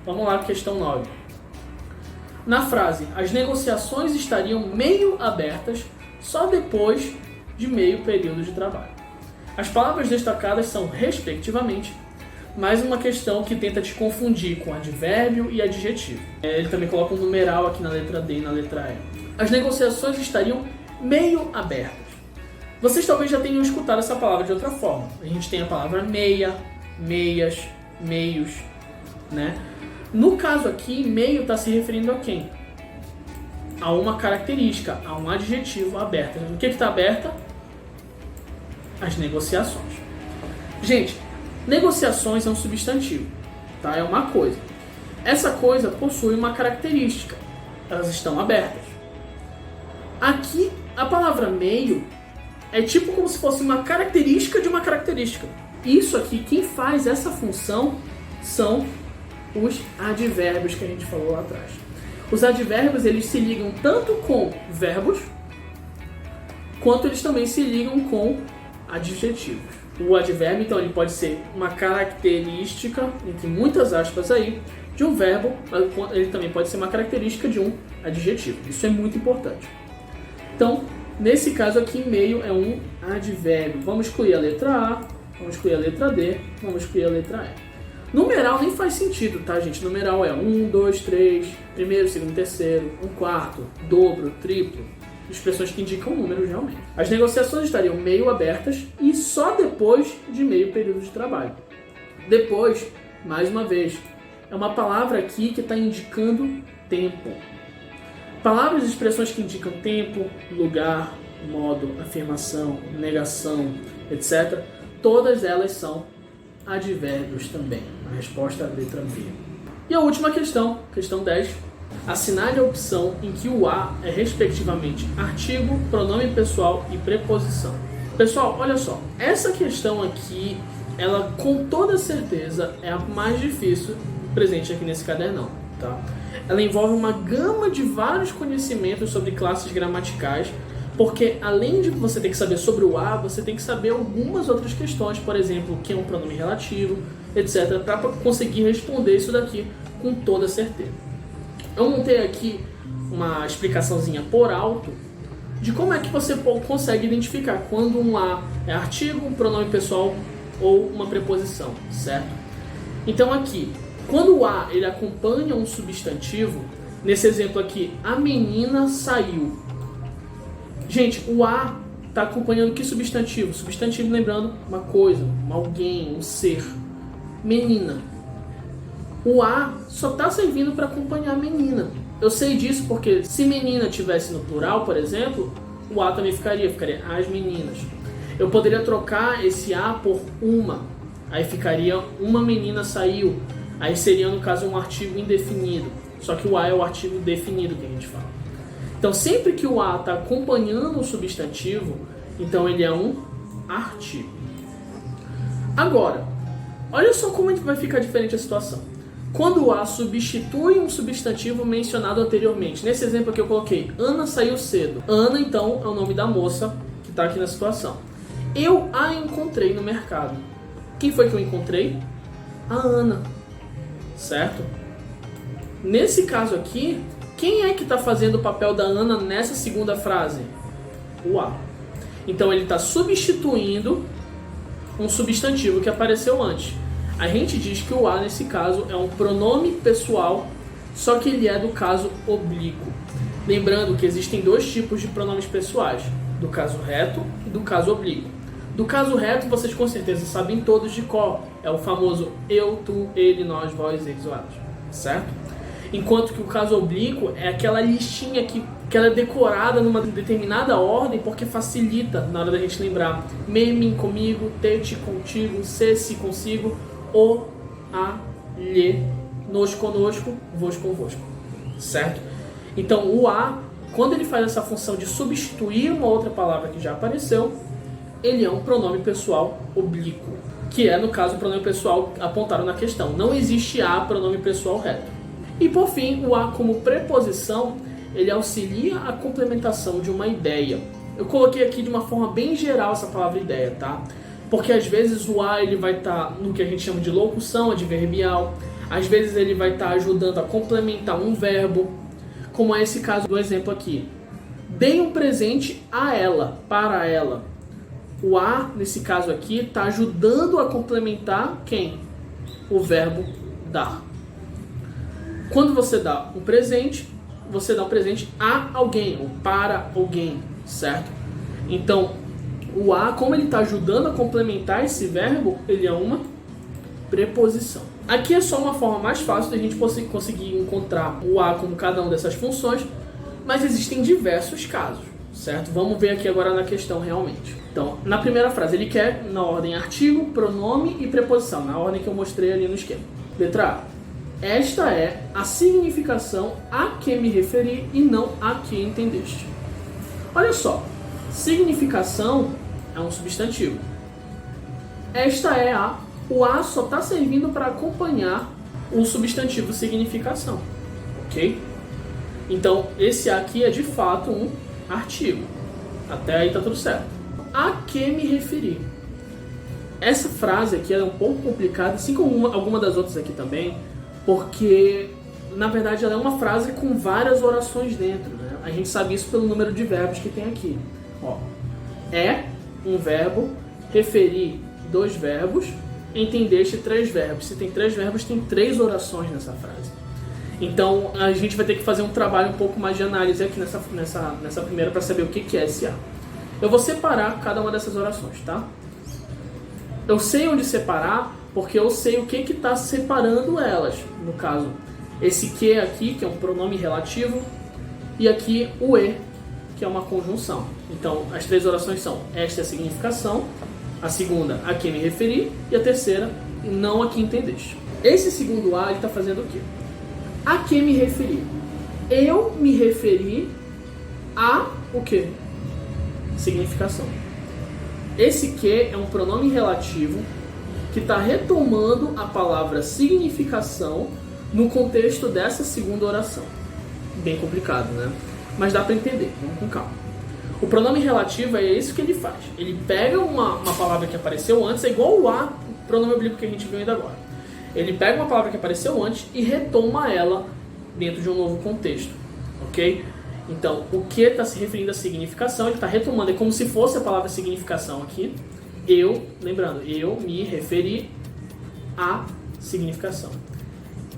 Vamos lá, questão 9. Na frase, as negociações estariam meio abertas só depois de meio período de trabalho. As palavras destacadas são, respectivamente, mais uma questão que tenta te confundir com advérbio e adjetivo. Ele também coloca um numeral aqui na letra D e na letra E. As negociações estariam meio abertas. Vocês talvez já tenham escutado essa palavra de outra forma. A gente tem a palavra meia, meias, meios, né? No caso aqui, meio está se referindo a quem? A uma característica, a um adjetivo aberto. O que está aberta? As negociações. Gente, negociações é um substantivo, tá? É uma coisa. Essa coisa possui uma característica. Elas estão abertas. Aqui, a palavra meio é tipo como se fosse uma característica de uma característica. Isso aqui, quem faz essa função são os advérbios que a gente falou lá atrás. Os advérbios, eles se ligam tanto com verbos, quanto eles também se ligam com adjetivos. O advérbio, então, ele pode ser uma característica, entre muitas aspas aí, de um verbo, mas ele também pode ser uma característica de um adjetivo. Isso é muito importante. Então, nesse caso aqui, meio é um advérbio. Vamos excluir a letra A, vamos excluir a letra D, vamos excluir a letra E. Numeral nem faz sentido, tá, gente? Numeral é 1, 2, 3, primeiro, segundo, terceiro, um quarto, dobro, triplo. Expressões que indicam números realmente. As negociações estariam meio abertas e só depois de meio período de trabalho. Depois, mais uma vez, é uma palavra aqui que está indicando tempo. Palavras e expressões que indicam tempo, lugar, modo, afirmação, negação, etc. Todas elas são advérbios também. A resposta é a letra B. E a última questão, questão 10. Assinale a opção em que o A é respectivamente artigo, pronome pessoal e preposição. Pessoal, olha só. Essa questão aqui, ela com toda certeza é a mais difícil presente aqui nesse cadernão, tá? Ela envolve uma gama de vários conhecimentos sobre classes gramaticais, porque além de você ter que saber sobre o A, você tem que saber algumas outras questões, por exemplo, o que é um pronome relativo, etc, para conseguir responder isso daqui com toda certeza. Eu montei aqui uma explicaçãozinha por alto de como é que você consegue identificar quando um A é artigo, um pronome pessoal ou uma preposição, certo? Então aqui, quando o A ele acompanha um substantivo, nesse exemplo aqui, a menina saiu. Gente, o A está acompanhando que substantivo? Substantivo, lembrando, uma coisa, alguém, um ser. Menina. O A só está servindo para acompanhar a menina. Eu sei disso porque se menina tivesse no plural, por exemplo, o A também ficaria as meninas. Eu poderia trocar esse A por uma. Aí ficaria uma menina saiu. Aí seria, no caso, um artigo indefinido. Só que o A é o artigo definido que a gente fala. Então, sempre que o A está acompanhando um substantivo, então ele é um artigo. Agora, olha só como vai ficar diferente a situação. Quando o A substitui um substantivo mencionado anteriormente. Nesse exemplo aqui eu coloquei, Ana saiu cedo. Ana, então, é o nome da moça que está aqui na situação. Eu a encontrei no mercado. Quem foi que eu encontrei? A Ana. Certo? Nesse caso aqui, quem é que está fazendo o papel da Ana nessa segunda frase? O A. Então ele está substituindo um substantivo que apareceu antes. A gente diz que o A, nesse caso, é um pronome pessoal, só que ele é do caso oblíquo. Lembrando que existem dois tipos de pronomes pessoais, do caso reto e do caso oblíquo. Do caso reto, vocês com certeza sabem todos de cor. É o famoso eu, tu, ele, nós, vós, eles, elas. Certo? Enquanto que o caso oblíquo é aquela listinha que ela é decorada numa determinada ordem porque facilita na hora da gente lembrar. Me, mim, comigo, te, te, contigo, se, se, consigo, o, a, lhe, nos, conosco, vos, convosco. Certo? Então o A, quando ele faz essa função de substituir uma outra palavra que já apareceu, ele é um pronome pessoal oblíquo, que é, no caso, o pronome pessoal apontado na questão. Não existe A pronome pessoal reto. E por fim, o A como preposição, ele auxilia a complementação de uma ideia. Eu coloquei aqui de uma forma bem geral essa palavra ideia, tá? Porque às vezes o a ele vai estar no que a gente chama de locução adverbial, às vezes ele vai estar ajudando a complementar um verbo, como é esse caso do exemplo aqui. Dei um presente a ela, para ela. O a, nesse caso aqui, está ajudando a complementar quem? O verbo dar. Quando você dá um presente, você dá um presente a alguém, ou para alguém, certo? Então, o a, como ele está ajudando a complementar esse verbo, ele é uma preposição. Aqui é só uma forma mais fácil de a gente conseguir encontrar o a como cada uma dessas funções, mas existem diversos casos, certo? Vamos ver aqui agora na questão realmente. Então, na primeira frase, ele quer na ordem artigo, pronome e preposição, na ordem que eu mostrei ali no esquema. Letra A. Esta é a significação a que me referi e não a que entendeste. Olha só, significação é um substantivo. Esta é a. O a só está servindo para acompanhar o substantivo significação, ok? Então, esse a aqui é de fato um artigo. Até aí tá tudo certo. A que me referi. Essa frase aqui é um pouco complicada, assim como alguma das outras aqui também, porque, na verdade, ela é uma frase com várias orações dentro, né? A gente sabe isso pelo número de verbos que tem aqui. Ó, é um verbo, referir 2 verbos, entendeste 3 verbos. Se tem 3 verbos, tem 3 orações nessa frase. Então, a gente vai ter que fazer um trabalho um pouco mais de análise aqui nessa primeira para saber o que é esse a. Eu vou separar cada uma dessas orações, tá? Eu sei onde separar porque eu sei o que está separando elas. No caso, esse que aqui, que é um pronome relativo, e aqui o e, que é uma conjunção. Então, as 3 orações são: esta é a significação, a segunda, a que me referi, e a terceira, não a que entendeste. Esse segundo a, ele está fazendo o quê? A que me referi? Eu me referi a o quê? Significação. Esse que é um pronome relativo que está retomando a palavra significação no contexto dessa segunda oração. Bem complicado, né? Mas dá para entender, vamos com calma. O pronome relativo é isso que ele faz. Ele pega uma palavra que apareceu antes, é igual o a, o pronome oblíquo que a gente viu ainda agora. Ele pega uma palavra que apareceu antes e retoma ela dentro de um novo contexto, ok? Então, o que está se referindo à significação, ele está retomando, é como se fosse a palavra significação aqui. Lembrando, eu me referi à significação.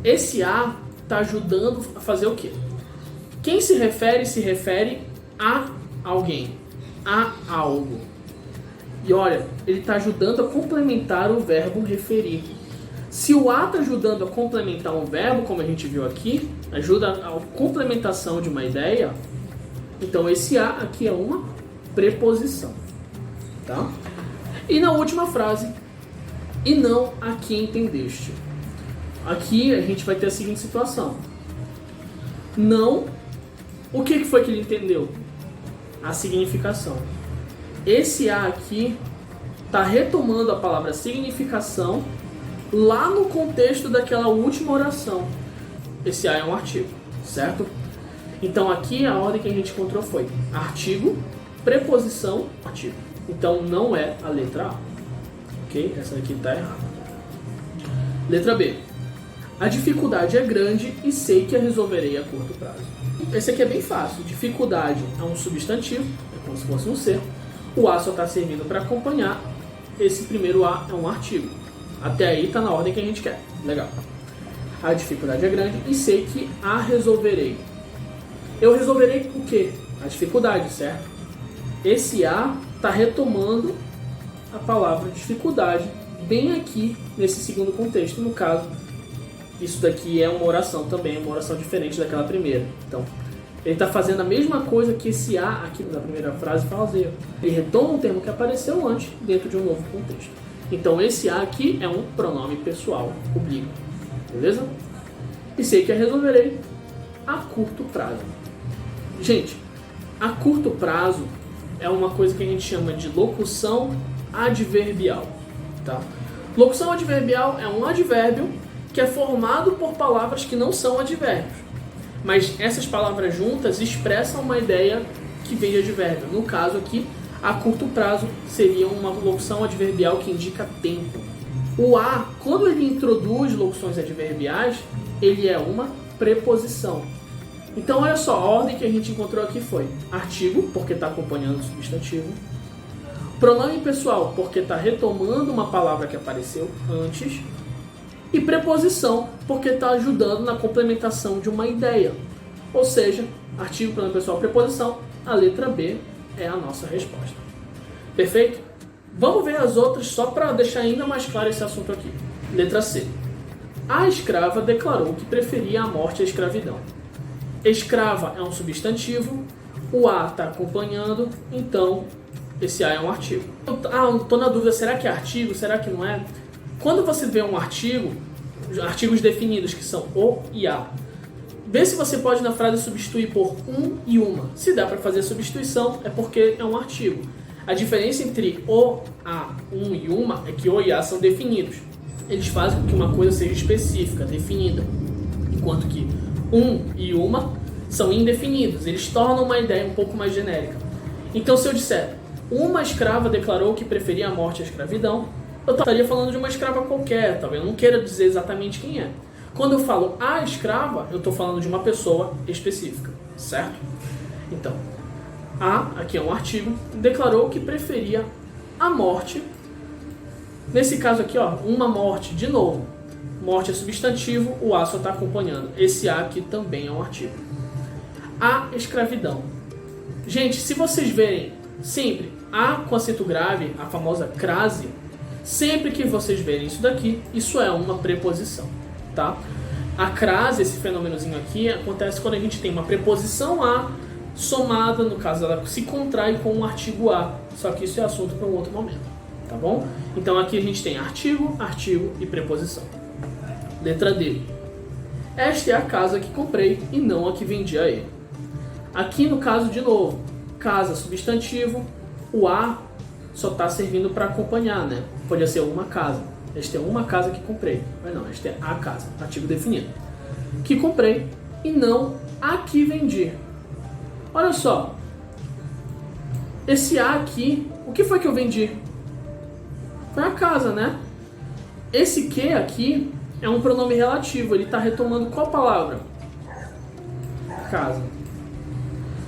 Esse a está ajudando a fazer o quê? Quem se refere a alguém, a algo. E olha, ele está ajudando a complementar o verbo referir. Se o a está ajudando a complementar um verbo, como a gente viu aqui, ajuda a complementação de uma ideia, então esse a aqui é uma preposição, tá? E na última frase, e não a que entendeste. Aqui a gente vai ter a seguinte situação. Não, o que foi que ele entendeu? A significação. Esse a aqui está retomando a palavra significação lá no contexto daquela última oração. Esse a é um artigo, certo? Então aqui a ordem que a gente encontrou foi artigo, preposição, artigo. Então não é a letra A, ok? Essa aqui está errada. Letra B. A dificuldade é grande e sei que a resolverei a curto prazo. Esse aqui é bem fácil. Dificuldade é um substantivo, é como se fosse um ser. O a só está servindo para acompanhar. Esse primeiro a é um artigo. Até aí está na ordem que a gente quer. Legal. A dificuldade é grande e sei que a resolverei. Eu resolverei o quê? A dificuldade, certo? Esse a está retomando a palavra dificuldade bem aqui nesse segundo contexto. No caso, isso daqui é uma oração também, uma oração diferente daquela primeira. Então, ele está fazendo a mesma coisa que esse a aqui na primeira frase fazia. Ele retoma um termo que apareceu antes dentro de um novo contexto. Então, esse a aqui é um pronome pessoal oblíquo. Beleza? E sei que a resolverei a curto prazo. Gente, a curto prazo é uma coisa que a gente chama de locução adverbial. Tá? Locução adverbial é um advérbio que é formado por palavras que não são advérbios. Mas essas palavras juntas expressam uma ideia que vem de advérbio. No caso aqui, A curto prazo seria uma locução adverbial que indica tempo. O a, quando ele introduz locuções adverbiais, ele é uma preposição. Então olha só, a ordem que a gente encontrou aqui foi artigo, porque está acompanhando o substantivo. Pronome pessoal, porque está retomando uma palavra que apareceu antes. E preposição, porque está ajudando na complementação de uma ideia. Ou seja, artigo, pronome pessoal, preposição, a letra B é a nossa resposta. Perfeito? Vamos ver as outras só para deixar ainda mais claro esse assunto aqui. Letra C. A escrava declarou que preferia a morte à escravidão. Escrava é um substantivo, o a está acompanhando, então esse a é um artigo. Estou na dúvida, será que é artigo? Será que não é? Quando você vê um artigo, artigos definidos que são o e a, vê se você pode na frase substituir por um e uma. Se dá para fazer a substituição, é porque é um artigo. A diferença entre o, a, um e uma é que o e a são definidos. Eles fazem com que uma coisa seja específica, definida. Enquanto que um e uma são indefinidos. Eles tornam uma ideia um pouco mais genérica. Então se eu disser, uma escrava declarou que preferia a morte à escravidão, eu estaria falando de uma escrava qualquer, talvez eu não queira dizer exatamente quem é. Quando eu falo a escrava, eu estou falando de uma pessoa específica, certo? Então, a, aqui é um artigo, declarou que preferia a morte. Nesse caso aqui, ó, uma morte, de novo. Morte é substantivo, o a só está acompanhando. Esse a aqui também é um artigo. A escravidão. Gente, se vocês verem sempre a com acento grave, a famosa crase, sempre que vocês verem isso daqui, isso é uma preposição, tá? A crase, esse fenômenozinho aqui, acontece quando a gente tem uma preposição a somada, no caso ela se contrai com um artigo a, só que isso é assunto para um outro momento, tá bom? Então aqui a gente tem artigo, artigo e preposição. Letra D. Esta é a casa que comprei e não a que vendi a ele. Aqui no caso, de novo, casa substantivo, o a só está servindo para acompanhar, né? Podia ser uma casa. Esta é uma casa que comprei. Mas não, esta é a casa, artigo definido. Que comprei e não a que vendi. Olha só. Esse a aqui, o que foi que eu vendi? Foi a casa, né? Esse que aqui é um pronome relativo. Ele está retomando qual palavra? Casa.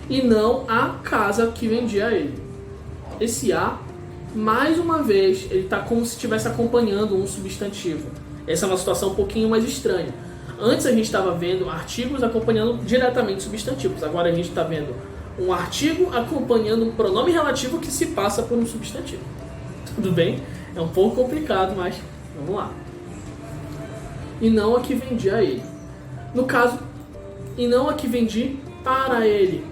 E não a casa que vendia a ele. Esse a, mais uma vez, ele está como se estivesse acompanhando um substantivo. Essa é uma situação um pouquinho mais estranha. Antes a gente estava vendo artigos acompanhando diretamente substantivos. Agora a gente está vendo um artigo acompanhando um pronome relativo que se passa por um substantivo. Tudo bem? É um pouco complicado, mas vamos lá. E não a que vendi a ele. No caso, e não a que vendi para ele.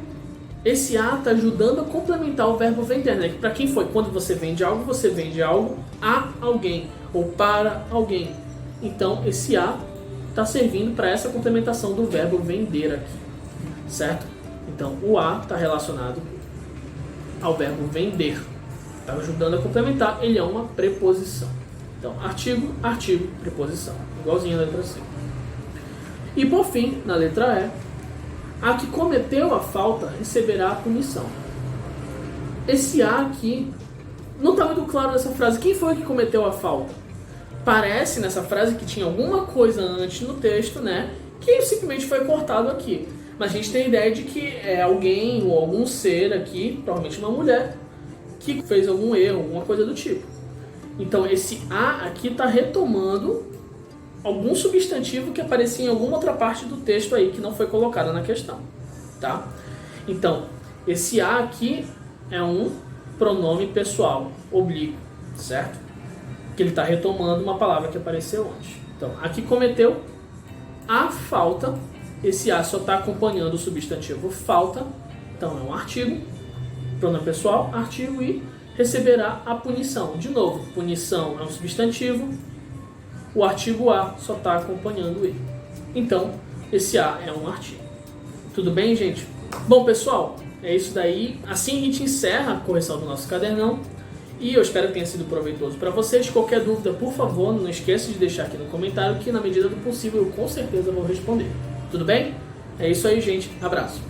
Esse a está ajudando a complementar o verbo vender, né? Para quem foi? Quando você vende algo a alguém ou para alguém. Então, esse a está servindo para essa complementação do verbo vender aqui, certo? Então, o a está relacionado ao verbo vender. Está ajudando a complementar, ele é uma preposição. Então, artigo, artigo, preposição. Igualzinho a letra C. E por fim, na letra E, a que cometeu a falta receberá a punição. Esse a aqui não está muito claro nessa frase. Quem foi que cometeu a falta? Parece nessa frase que tinha alguma coisa antes no texto, né? Que simplesmente foi cortado aqui. Mas a gente tem a ideia de que é alguém ou algum ser aqui, provavelmente uma mulher, que fez algum erro, alguma coisa do tipo. Então esse a aqui está retomando algum substantivo que aparecia em alguma outra parte do texto aí que não foi colocada na questão, tá? Então, esse a aqui é um pronome pessoal, oblíquo, certo? Que ele está retomando uma palavra que apareceu antes. Então, aqui cometeu a falta, esse a só está acompanhando o substantivo falta, então é um artigo, pronome pessoal, artigo e receberá a punição. De novo, punição é um substantivo, o artigo a só está acompanhando ele. Então, esse a é um artigo. Tudo bem, gente? Bom, pessoal, é isso daí. Assim a gente encerra a correção do nosso cadernão. E eu espero que tenha sido proveitoso para vocês. Qualquer dúvida, por favor, não esqueça de deixar aqui no comentário que, na medida do possível, eu com certeza vou responder. Tudo bem? É isso aí, gente. Abraço.